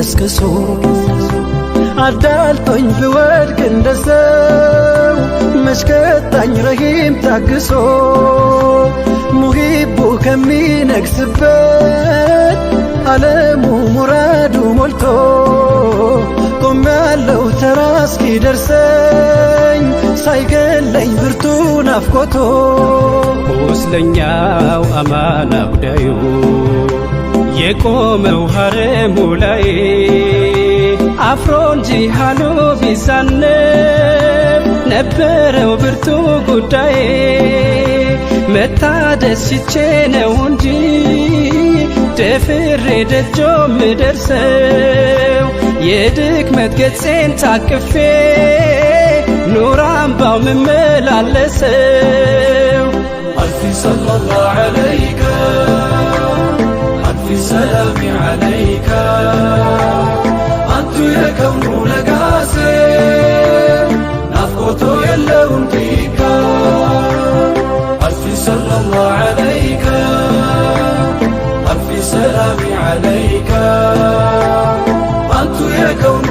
ቀስቅሶ አዳልጦኝ ብወድቅ እንደሰው መሽከጣኝ ረሂም ታግሶ ሙሂቡ ከሚነግስበት ዓለሙ ሙራዱ ሞልቶ ቆሜያለሁ ተራ እስኪደርሰኝ ሳይገለኝ ብርቱ ናፍቆቶ ቁስለኛው አማና ጉዳዩ የቆመው ሐረሙ ላይ አፍሮ እንጂ ሃሎ ቢዛነብ ነበረው ብርቱ ጉዳዬ መታደስ ሽቼ ነው እንጂ ደፍሬ ደጆ ምደርሰው የድክመት ገጼን ታቅፌ ኑር አምባው ምመላለሰው አልፊ ሰለላሁ ዐለይከ አልፊ ሰላሚ ዐለይከ አንቱ የከውኑ ነጋሴ ናፍቆቶ የለውም ዲካ አልፊ ሰለላሁ ዐለይከ አልፊ ሰላሚ ዐለይከ አንቱ የከውኑ